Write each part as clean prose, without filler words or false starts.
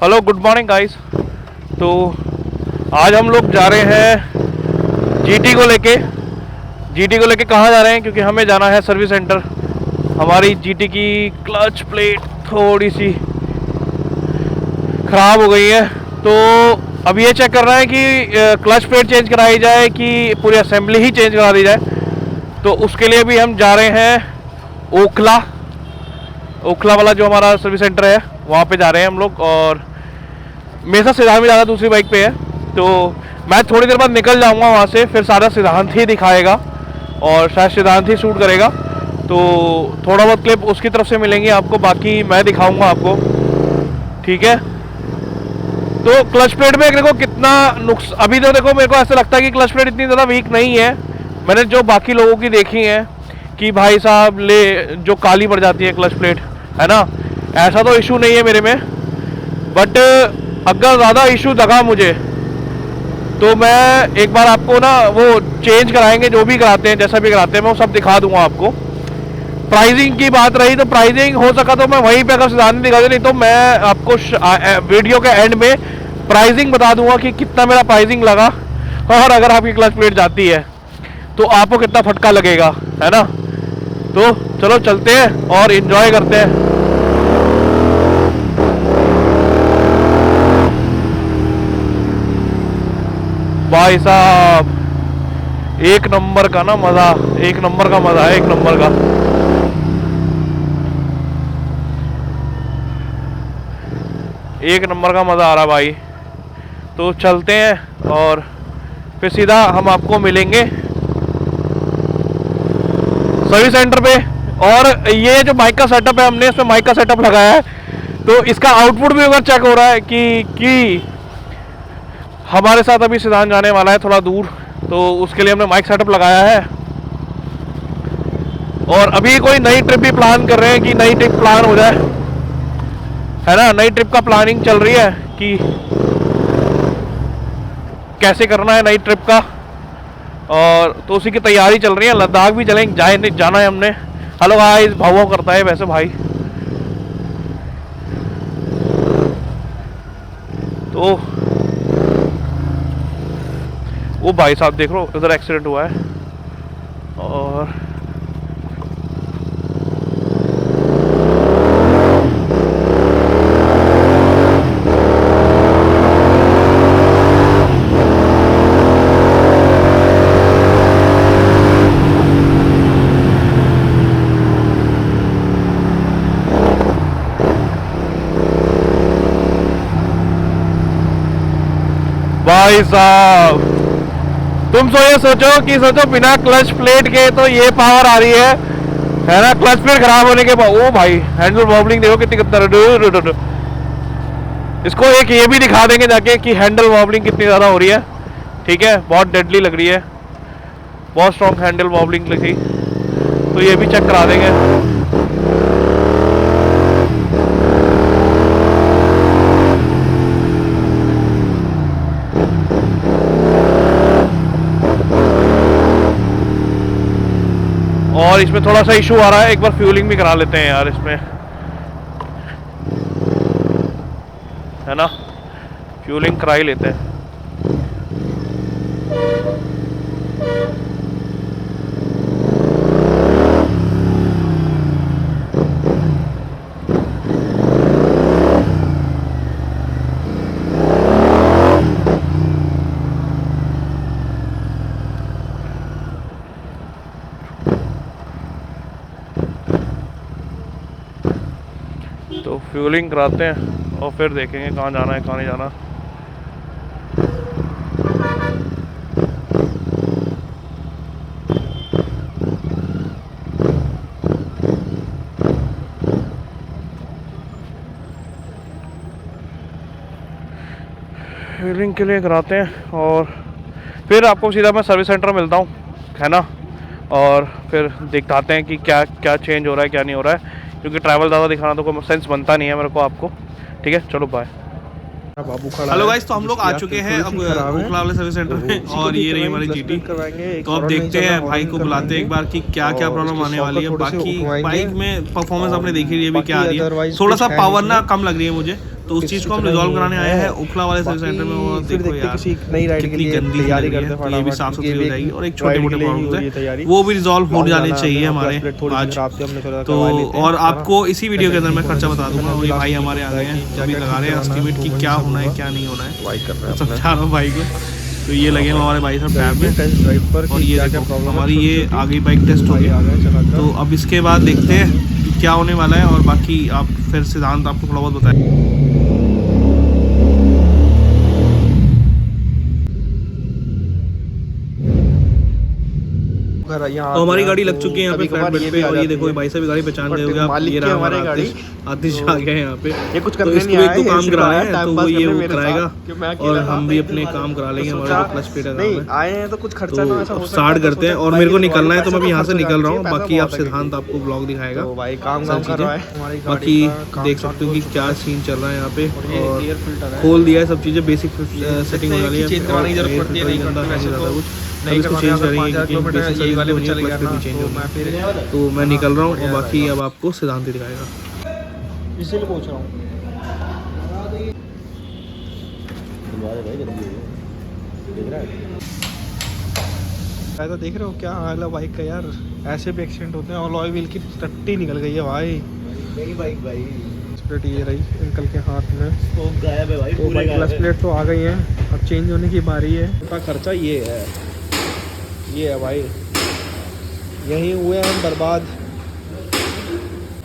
Hello good morning guys. तो आज हम लोग जा रहे हैं जीटी को लेके कहाँ जा रहे हैं, क्योंकि हमें जाना है सर्विस सेंटर। हमारी जीटी की क्लच प्लेट थोड़ी सी ख़राब हो गई है, तो अब ये चेक करना है कि क्लच प्लेट चेंज कराई जाए कि पूरी असेंबली ही चेंज करा दी जाए। तो उसके लिए भी हम जा रहे हैं ओखला वाला जो हमारा सर्विस सेंटर है वहाँ पे जा रहे हैं हम लोग। और मेरे साथ सिद्धांत भी ज़्यादा दूसरी बाइक पे है, तो मैं थोड़ी देर बाद निकल जाऊँगा वहाँ से। फिर सारा सिद्धांत ही दिखाएगा और शायद सिद्धांत ही शूट करेगा, तो थोड़ा बहुत क्लिप उसकी तरफ से मिलेंगी आपको, बाकी मैं दिखाऊँगा आपको, ठीक है। तो क्लच प्लेट में देखो कितना नुक्स, अभी तो देखो मेरे को ऐसा लगता है कि क्लच प्लेट इतनी ज़्यादा वीक नहीं है। मैंने जो बाकी लोगों की देखी है कि भाई साहब जो काली पड़ जाती है क्लच प्लेट, है ना, ऐसा तो इशू नहीं है मेरे में। बट अगर ज़्यादा इशू लगा मुझे तो मैं एक बार आपको ना वो चेंज कराएंगे, जो भी कराते हैं जैसा भी कराते हैं मैं वो सब दिखा दूंगा आपको। प्राइसिंग की बात रही तो प्राइसिंग हो सका तो मैं वहीं पे अगर सिद्धांत दिखा दे, नहीं तो मैं आपको वीडियो के एंड में प्राइसिंग बता दूंगा कि कितना मेरा प्राइसिंग लगा, और अगर आपकी क्लच प्लेट जाती है तो आपको कितना फटका लगेगा, है ना। तो चलो चलते हैं और एंजॉय करते हैं। भाई साहब एक नंबर का ना मजा, एक नंबर का मजा है, एक नंबर का। एक नंबर का मजा आ रहा भाई। तो चलते हैं और फिर सीधा हम आपको मिलेंगे सर्विस सेंटर पे। और ये जो माइक का सेटअप है, हमने इसमें माइक का सेटअप लगाया है, तो इसका आउटपुट भी अगर चेक हो रहा है कि हमारे साथ अभी सिद्धांत जाने वाला है थोड़ा दूर, तो उसके लिए हमने माइक सेटअप लगाया है। और अभी कोई नई ट्रिप भी प्लान कर रहे हैं कि नई ट्रिप प्लान हो जाए, है ना। नई ट्रिप का प्लानिंग चल रही है कि कैसे करना है नई ट्रिप का, और तो उसी की तैयारी चल रही है। लद्दाख भी चलेंगे, जाना है हमने। हेलो गाइस, भाव करता है वैसे भाई। तो वो भाई साहब देख लो इधर एक्सीडेंट हुआ है। और भाई साहब तुम ये सोचो बिना क्लच प्लेट के तो ये पावर आ रही है ना। क्लच प्लेट खराब होने के बाद ओ भाई हैंडल वॉबलिंग देखो कितनी कितना। इसको एक ये भी दिखा देंगे जाके कि हैंडल वॉबलिंग कितनी ज़्यादा हो रही है, ठीक है। बहुत डेडली लग रही है, बहुत स्ट्रॉन्ग हैंडल वॉबलिंग लगी, तो ये भी चेक करा देंगे। और इसमें थोड़ा सा इशू आ रहा है, एक बार फ्यूलिंग भी करा लेते हैं यार इसमें, है ना। फ्यूलिंग करा ही लेते हैं। तो फ्यूलिंग कराते हैं और फिर देखेंगे कहाँ जाना है कहाँ नहीं जाना। फ्यूलिंग के लिए कराते हैं और फिर आपको सीधा मैं सर्विस सेंटर मिलता हूँ, है ना। और फिर दिखाते हैं कि क्या क्या चेंज हो रहा है क्या नहीं हो रहा है, क्योंकि ट्रैवल ज़्यादा दिखाना तो कोई सेंस बनता नहीं है मेरे को आपको, ठीक है। चलो बाय। हेलो गाइस, तो हम लोग आ चुके हैं अब ओखला वाले सर्विस सेंटर में, और ये रही हमारी जीटी। तो अब देखते हैं, भाई को बुलाते हैं एक बार कि क्या क्या प्रॉब्लम आने वाली है। बाकी बाइक में परफॉर्मेंस आपने देखी रही है अभी क्या आ रही है। थोड़ा सा पावर ना कम लग रही है मुझे, तो उस चीज़ को हम रिजॉल्व कराने आए हैं ओखला वाले सर्विस सेंटर में। वो देखो यार नई राइड के लिए गंदी तैयारी करते हैं, ये भी साफ सुथरी हो जाएगी और एक छोटे मोटे प्रॉब्लम्स है वो भी रिजॉल्व हो जाने चाहिए हमारे आज। तो और आपको इसी वीडियो के अंदर मैं खर्चा बता दूंगा। वही भाई हमारे आ गए हैं, अभी लगा रहे हैं एस्टिमेट कि क्या होना है क्या नहीं होना है, समझा रहा हूँ भाई को। तो ये लगे हमारे भाई साहब टैब में टेस्ट ड्राइव पर, और ये देखो हमारी ये आगे बाइक टेस्ट हो गई। तो अब इसके बाद देखते हैं कि क्या होने वाला है और बाकी आप फिर सिद्धांत आपको थोड़ा बहुत बताएं। तो हमारी गाड़ी लग चुकी है यहाँ पे फ्लैट बेड पे, और ये देखो भाई साहब गाड़ी पहचान गए होंगे आप, ये रहा हमारी गाड़ी। आतिश आ गए यहाँ पे, ये कुछ करने नहीं आया, तो काम करा रहे हैं, तो वो ये वो कराएगा और हम भी अपने काम करा लेंगे। हमारा क्लच प्लेट नहीं आए हैं तो कुछ खर्चा ना ऐसा स्टार्ट करते हैं। और मेरे को निकलना है तो मैं यहाँ से निकल रहा हूँ, बाकी आप सिद्धांत आपको ब्लॉग दिखाएगा। बाकी देख सकते हो कि क्या सीन चल रहा है यहाँ पे, और खोल दिया है सब चीज़ें, बेसिक सेटिंग होने वाली है, नहीं इसको चेंज करेंगे यही वाले में चले गया ना, तो मैं निकल रहा हूँ और बाकी अब आपको सिद्धांत दिखाएगा। इसीलिए पूछ रहा हूँ तो देख रहे हो क्या हाल है बाइक का यार, ऐसे भी एक्सीडेंट होते हैं। और लॉय व्हील की टट्टी निकल गई है भाई, मेरी बाइक भाई। प्लेट ये रही अंकल के हाथ में, तो गायब है भाई, तो बाइक क्लच प्लेट तो आ गई है, अब चेंज होने की बारी है। उनका खर्चा ये है भाई, यहीं हुए हम बर्बाद।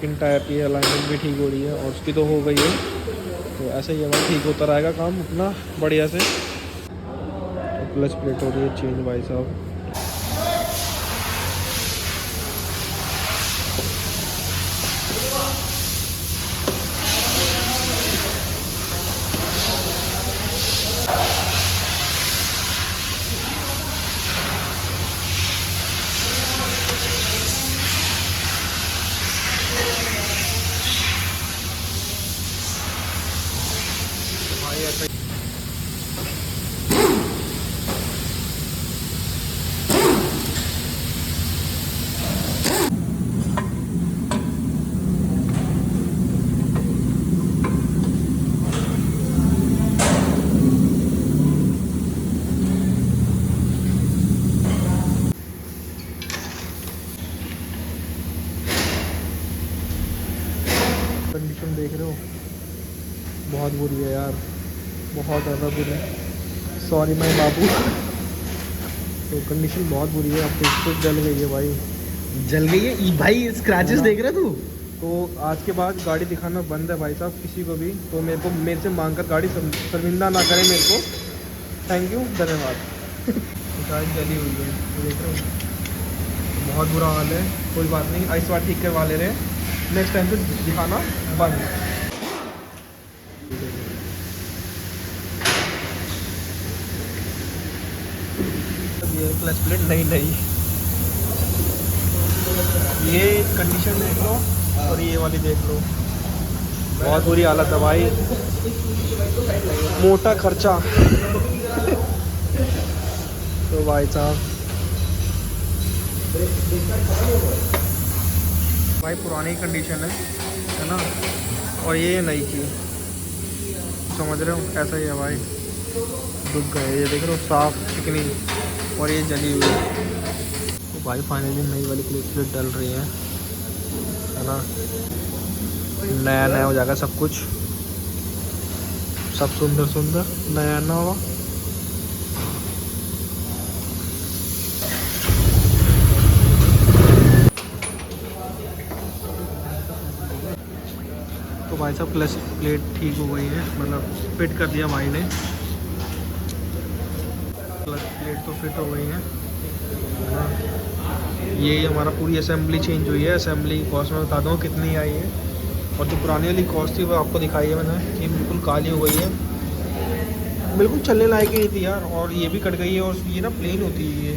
इन टायर की अलाइनमेंट भी ठीक हो रही है और उसकी तो हो गई है, तो ऐसे ही है भाई, ठीक होता रहेगा काम अपना बढ़िया से। क्लच प्लेट हो रही है चेंज भाई साहब। कंडीशन देख रहे हो, बहुत बुरी है यार, बहुत ज़्यादा बुरी। सॉरी माय बाबू। तो कंडीशन बहुत बुरी है, अब तो जल गई है भाई, जल गई है भाई, स्क्रैचेस देख रहे तू। तो आज के बाद गाड़ी दिखाना बंद है भाई साहब किसी को भी, तो मेरे से मांग कर गाड़ी शर्मिंदा ना करें मेरे को। थैंक यू, धन्यवाद। गाड़ी जली हुई है, देख रहे हो, बहुत बुरा हाल है। कोई बात नहीं, आइस बार ठीक करवा ले रहे हैं, नेक्स्ट टाइम से दिखाना बंद। ये क्लच प्लेट नहीं, ये कंडीशन देख लो और ये वाली देख लो, बहुत बुरी हालत है भाई, मोटा खर्चा। तो भाई साहब भाई पुरानी कंडीशन है ना, और ये नई की, समझ रहे हो, ऐसा ही है भाई, दुख गए। ये देख रहे हो साफ चिकनी, और ये जली हुई। तो भाई फाइनली नई वाली क्लिप प्लेट डल रही है ना, नया हो जाएगा सब कुछ, सब सुंदर नया होगा। तो भाई साहब क्लच प्लेट ठीक हो गई है, मतलब फिट कर दिया भाई ने, क्लच प्लेट तो फिट हो गई है। ये हमारा पूरी असेंबली चेंज हुई है। असेंबली की कॉस्ट मैं बता दूँ कितनी आई है, और जो पुरानी वाली कॉस्ट थी वो आपको दिखाई है मैंने, कि बिल्कुल काली हो गई है, बिल्कुल चलने लायक ही नहीं थी यार। और ये भी कट गई है, और ये ना प्लेन होती है ये,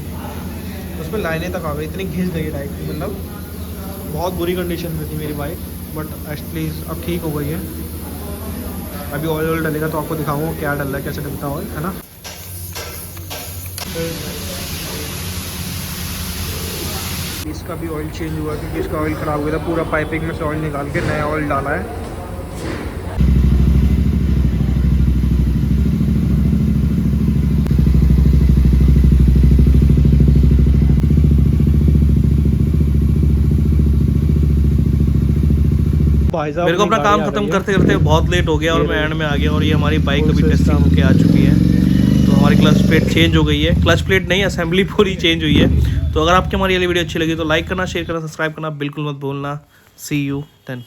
उसमें लाइनें तक आ गई, इतनी घिस गई टाइप की, मतलब बहुत बुरी कंडीशन में थी मेरी बाइक, बट एटलीस्ट अब ठीक हो गई है। अभी ऑयल डलेगा तो आपको दिखाऊंगा क्या डल रहा है, कैसे डलता ऑयल, है ना। इसका भी ऑयल चेंज हुआ क्योंकि इसका ऑयल ख़राब हो गया था, पूरा पाइपिंग में से ऑयल निकाल के नया ऑयल डाला है। मेरे को अपना काम खत्म करते करते बहुत लेट हो गया और मैं एंड में आ गया और ये हमारी बाइक अभी टेस्टिंग होके आ चुकी है। तो हमारी क्लच प्लेट चेंज हो गई है, क्लच प्लेट नहीं असेंबली पूरी चेंज हुई है। तो अगर आपकी हमारी ये वीडियो अच्छी लगी तो लाइक करना, शेयर करना, सब्सक्राइब करना बिल्कुल मत भूलना। सी यू देन।